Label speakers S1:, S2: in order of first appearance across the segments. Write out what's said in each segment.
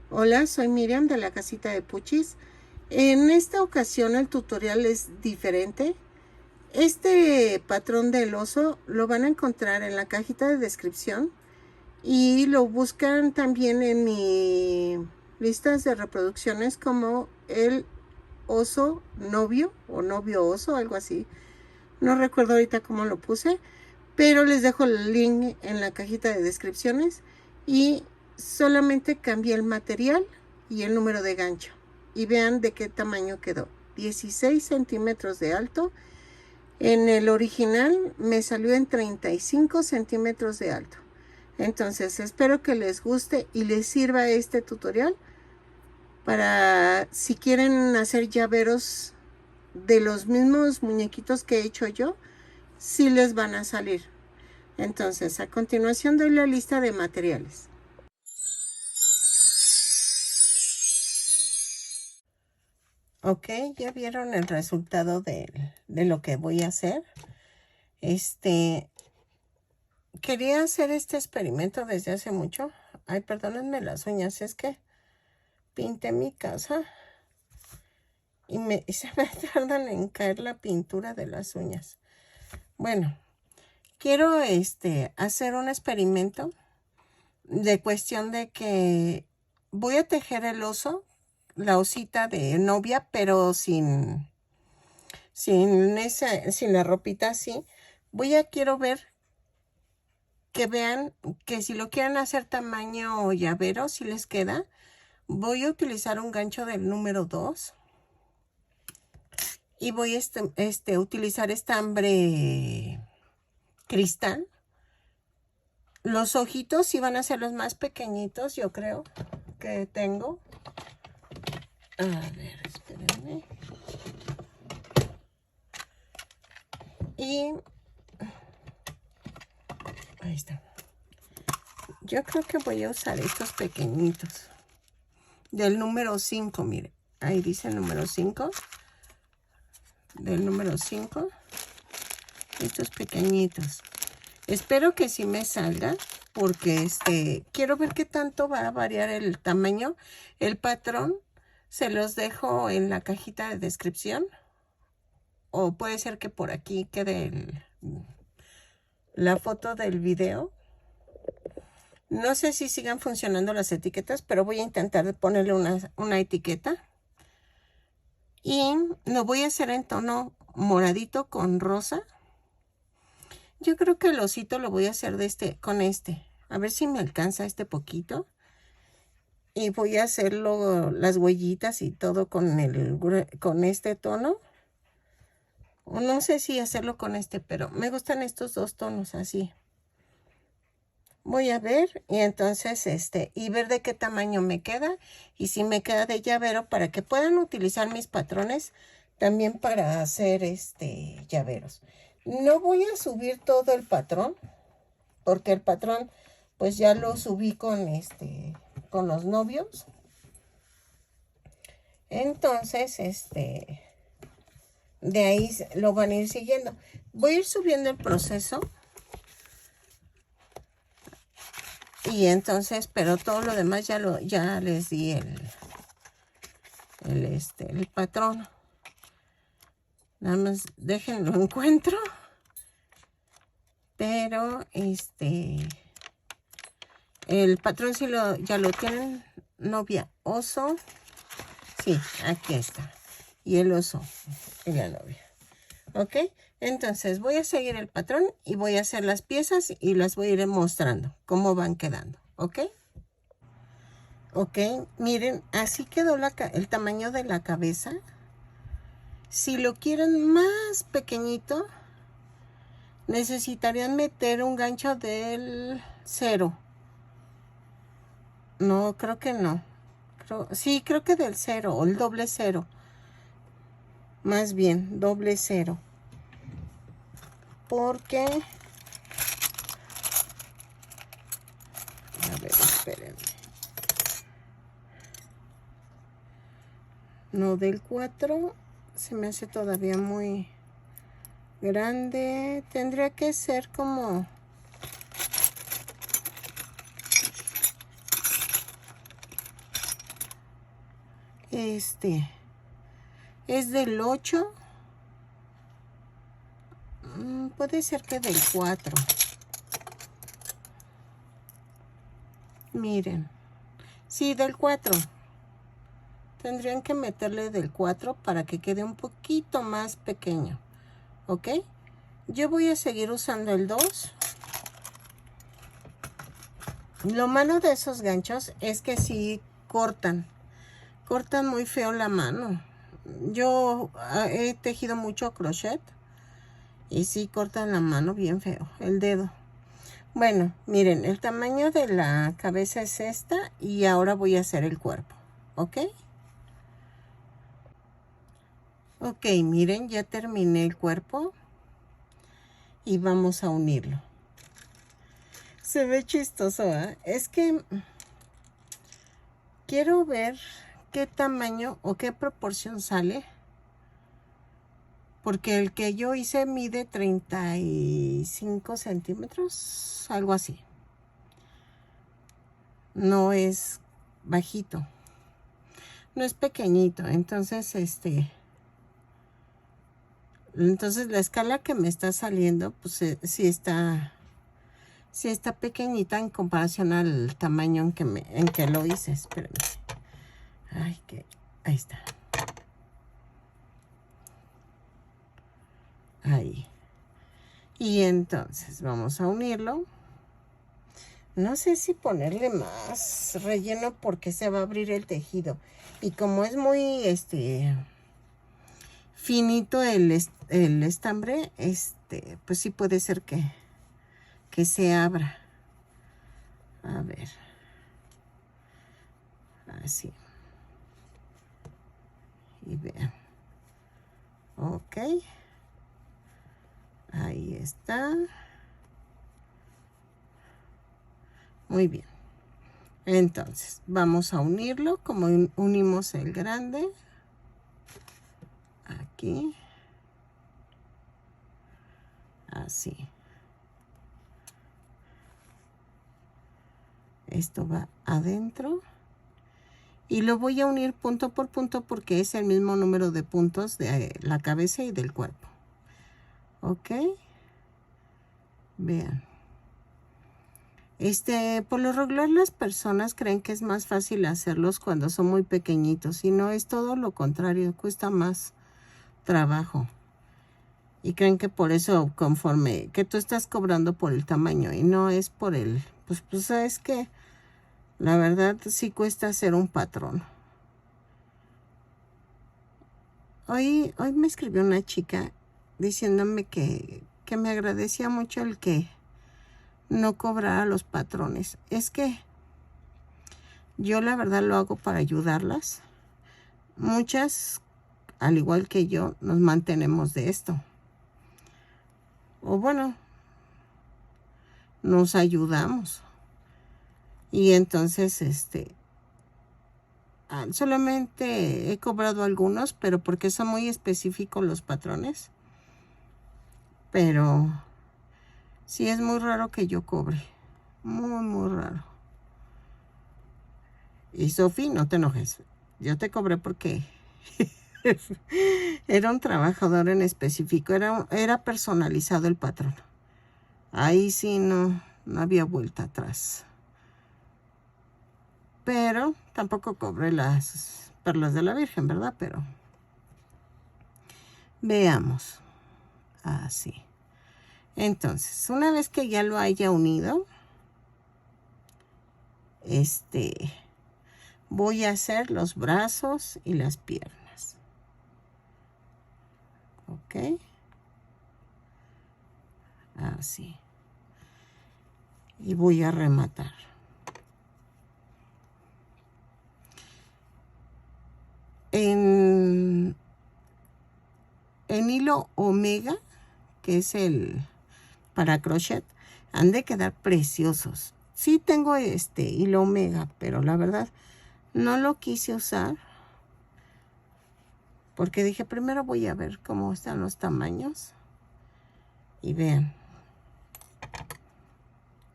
S1: Hola, soy Miriam de la casita de Puchis. En esta ocasión el tutorial es diferente. Este patrón del oso lo van a encontrar en la cajita de descripción y lo buscan también en mi listas de reproducciones como el oso novio o novio oso, algo así. No recuerdo ahorita cómo lo puse, pero les dejo el link en la cajita de descripciones y solamente cambié el material y el número de gancho y vean de qué tamaño quedó. 16 centímetros de alto. En el original me salió en 35 centímetros de alto. Entonces espero que les guste y les sirva este tutorial para si quieren hacer llaveros de los mismos muñequitos que he hecho yo, sí les van a salir. Entonces, a continuación doy la lista de materiales. Ok, ya vieron el resultado de lo que voy a hacer. Quería hacer este experimento desde hace mucho. Ay, perdónenme las uñas, es que pinté mi casa y se me tardan en caer la pintura de las uñas. Bueno, quiero hacer un experimento de cuestión de que voy a tejer el oso, la osita de novia, pero sin la ropita así. Quiero ver que vean que si lo quieren hacer tamaño llavero, si les queda. Voy a utilizar un gancho del número 2 y voy a utilizar estambre cristal. Los ojitos sí van a ser los más pequeñitos, yo creo que tengo. A ver, espérenme. Y ahí está. Yo creo que voy a usar estos pequeñitos. Del número 5, mire. Ahí dice el número 5. Del número 5. Estos pequeñitos. Espero que sí me salga. Porque quiero ver qué tanto va a variar el tamaño. El patrón se los dejo en la cajita de descripción. O puede ser que por aquí quede la foto del video. No sé si sigan funcionando las etiquetas, pero voy a intentar ponerle una etiqueta. Y lo voy a hacer en tono moradito con rosa. Yo creo que el osito lo voy a hacer con este. A ver si me alcanza poquito. Y voy a hacerlo, las huellitas y todo con este tono. No sé si hacerlo con pero me gustan estos dos tonos así. Voy a ver y entonces y ver de qué tamaño me queda y si me queda de llavero para que puedan utilizar mis patrones también para hacer llaveros. No voy a subir todo el patrón porque el patrón pues ya lo subí con los novios. Entonces de ahí lo van a ir siguiendo. Voy a ir subiendo el proceso. Y entonces, pero todo lo demás ya les di el patrón. Nada más déjenlo encuentro. Pero el patrón sí ya lo tienen. Novia, oso. Sí, aquí está. Y el oso y la novia. ¿Ok? Entonces voy a seguir el patrón y voy a hacer las piezas y las voy a ir mostrando cómo van quedando. ¿Ok? Ok, miren, así quedó el tamaño de la cabeza. Si lo quieren más pequeñito, necesitarían meter un gancho del 0. No, creo que no. Sí, creo que del 0 o el doble 0. Más bien, doble 0. Porque... A ver, espérenme. No, del 4 se me hace todavía muy grande. Tendría que ser como... Este es del 8. Puede ser que del 4. Miren. Sí, del 4. Tendrían que meterle del 4 para que quede un poquito más pequeño. ¿Ok? Yo voy a seguir usando el 2. Lo malo de esos ganchos es que sí cortan. Cortan muy feo la mano. Yo he tejido mucho crochet y sí cortan la mano bien feo, el dedo. Bueno, miren, el tamaño de la cabeza es esta y ahora voy a hacer el cuerpo, ¿ok? Ok, miren, ya terminé el cuerpo y vamos a unirlo. Se ve chistoso, ¿eh? Es que quiero ver qué tamaño o qué proporción sale. Porque el que yo hice mide 35 centímetros, algo así. No es bajito. No es pequeñito. Entonces, entonces la escala que me está saliendo, pues sí está pequeñita en comparación al tamaño en que lo hice. Espérenme. Ay, ahí está. Ahí. Y entonces vamos a unirlo. No sé si ponerle más relleno porque se va a abrir el tejido. Y como es muy finito el estambre, pues sí puede ser que se abra. A ver. Así. Y vean. Ok. Ahí está. Muy bien. Entonces, vamos a unirlo como unimos el grande. Aquí. Así. Esto va adentro. Y lo voy a unir punto por punto porque es el mismo número de puntos de la cabeza y del cuerpo. ¿Ok? Vean. Por lo regular las personas creen que es más fácil hacerlos cuando son muy pequeñitos. Y no, es todo lo contrario. Cuesta más trabajo. Y creen que por eso conforme que tú estás cobrando por el tamaño y no es por el... Pues es que la verdad sí cuesta hacer un patrón. Hoy me escribió una chica diciéndome que me agradecía mucho el que no cobrara los patrones. Es que yo la verdad lo hago para ayudarlas. Muchas, al igual que yo, nos mantenemos de esto. O bueno, nos ayudamos. Y entonces, solamente he cobrado algunos, pero porque son muy específicos los patrones. Pero sí es muy raro que yo cobre. Muy, muy raro. Y Sofi, no te enojes. Yo te cobré porque era un trabajador en específico. Era personalizado el patrón. Ahí sí no había vuelta atrás. Pero tampoco cobré las perlas de la Virgen, ¿verdad? Pero veamos. Así. Entonces, una vez que ya lo haya unido, voy a hacer los brazos y las piernas. ¿Ok? Así. Y voy a rematar. En hilo omega, que es el para crochet, han de quedar preciosos. Sí tengo hilo omega, pero la verdad no lo quise usar porque dije primero voy a ver cómo están los tamaños. Y vean,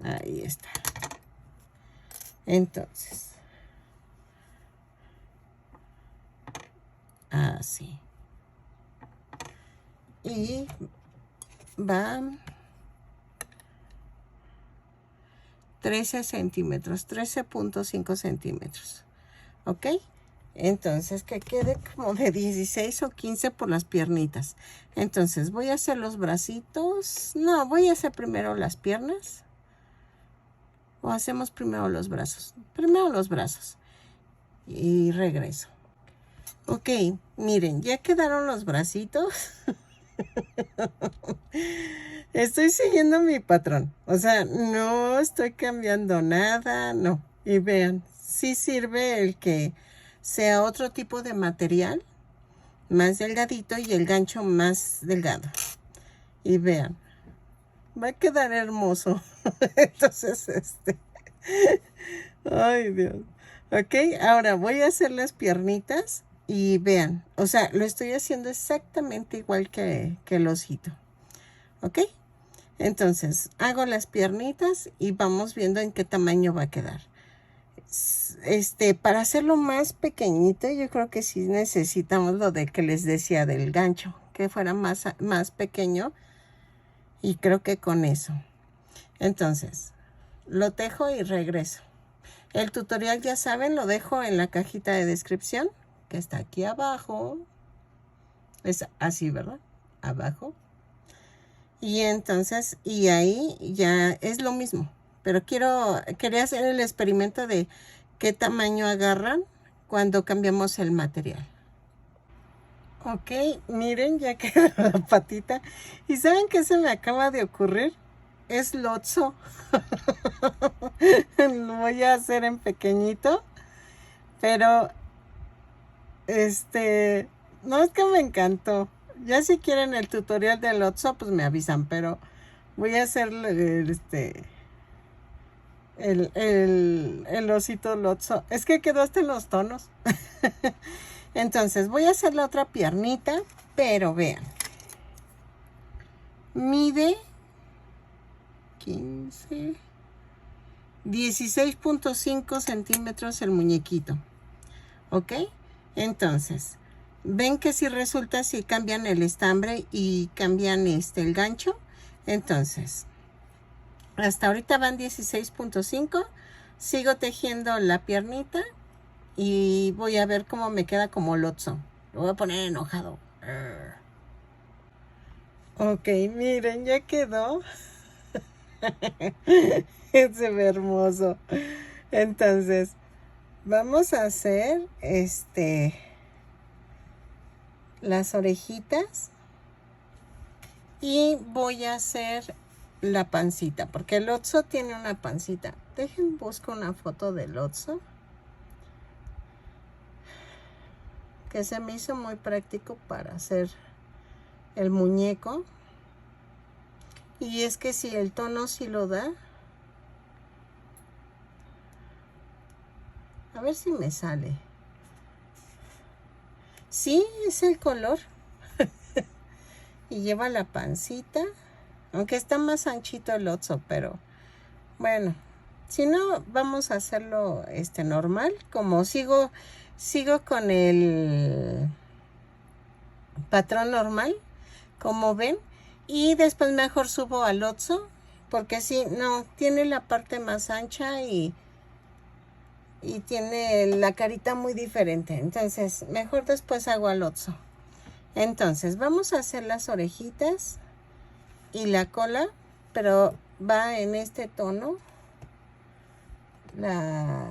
S1: ahí está. Entonces, así. Y va 13 centímetros, 13.5 centímetros. ¿Ok? Entonces que quede como de 16 o 15 por las piernitas. Entonces voy a hacer los bracitos. No, voy a hacer primero las piernas. ¿O hacemos primero los brazos? Primero los brazos. Y regreso. Ok, miren, ya quedaron los bracitos. Estoy siguiendo mi patrón. O sea, no estoy cambiando nada, no. Y vean, sí sirve el que sea otro tipo de material, más delgadito y el gancho más delgado. Y vean, va a quedar hermoso. Entonces, ay, Dios. Ok, ahora voy a hacer las piernitas y vean, o sea, lo estoy haciendo exactamente igual que el osito. Ok, entonces hago las piernitas y vamos viendo en qué tamaño va a quedar. Para hacerlo más pequeñito, yo creo que sí necesitamos lo de que les decía del gancho, que fuera más pequeño, y creo que con eso. Entonces, lo tejo y regreso. El tutorial, ya saben, lo dejo en la cajita de descripción, que está aquí abajo. Es así, ¿verdad? Abajo. Y entonces, y ahí ya es lo mismo. Pero quería hacer el experimento de qué tamaño agarran cuando cambiamos el material. Ok, miren, ya quedó la patita. ¿Y saben qué se me acaba de ocurrir? Es Lotso. Lo voy a hacer en pequeñito. Pero, no, es que me encantó. Ya si quieren el tutorial del Lotso, pues me avisan. Pero voy a hacer el osito Lotso. Es que quedó hasta en los tonos. Entonces voy a hacer la otra piernita, pero vean. Mide 16.5 centímetros el muñequito. ¿Ok? Entonces, ven que si resulta si cambian el estambre y cambian el gancho. Entonces, hasta ahorita van 16.5. Sigo tejiendo la piernita y voy a ver cómo me queda como Lotso. Lo voy a poner enojado. Ok, miren, ya quedó. Se ve hermoso. Entonces, vamos a hacer las orejitas y voy a hacer la pancita, porque el Lotso tiene una pancita. Dejen, busco una foto del Lotso, que se me hizo muy práctico para hacer el muñeco. Y es que si el tono sí lo da. A ver si me sale. Sí, es el color. Y lleva la pancita. Aunque está más anchito el Lotso, pero bueno. Si no, vamos a hacerlo normal. Como sigo con el patrón normal, como ven. Y después mejor subo al Lotso, porque si no, tiene la parte más ancha y tiene la carita muy diferente. Entonces, mejor después hago al Lotso. Entonces, vamos a hacer las orejitas y la cola, pero va en este tono. La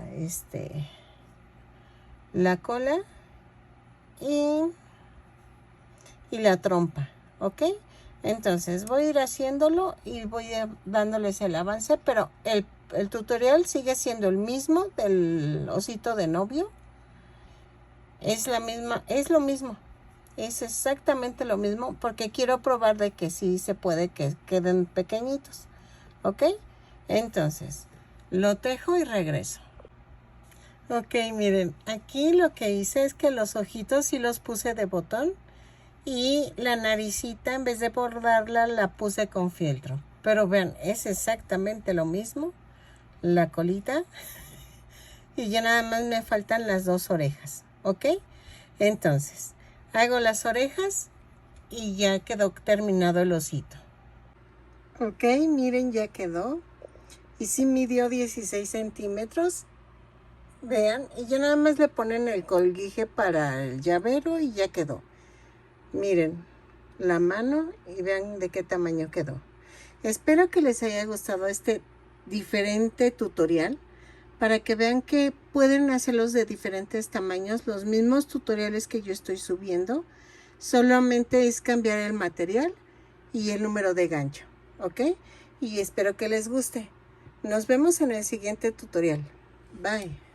S1: cola y la trompa, ¿ok? Entonces voy a ir haciéndolo y voy dándoles el avance, pero el tutorial sigue siendo el mismo del osito de novio. Es lo mismo. Es exactamente lo mismo, porque quiero probar de que sí se puede que queden pequeñitos, ¿ok? Entonces, lo tejo y regreso. Ok, miren, aquí lo que hice es que los ojitos sí los puse de botón. Y la naricita, en vez de bordarla, la puse con fieltro. Pero vean, es exactamente lo mismo. La colita. Y ya nada más me faltan las dos orejas. ¿Ok? Entonces, Hago las orejas y ya quedó terminado el osito. Ok, miren, ya quedó. Y sí midió 16 centímetros. Vean, y ya nada más le ponen el colguije para el llavero y ya quedó. Miren la mano y vean de qué tamaño quedó. Espero que les haya gustado este diferente tutorial para que vean que pueden hacerlos de diferentes tamaños, los mismos tutoriales que yo estoy subiendo. Solamente es cambiar el material y el número de gancho, ¿ok? Y espero que les guste. Nos vemos en el siguiente tutorial. Bye.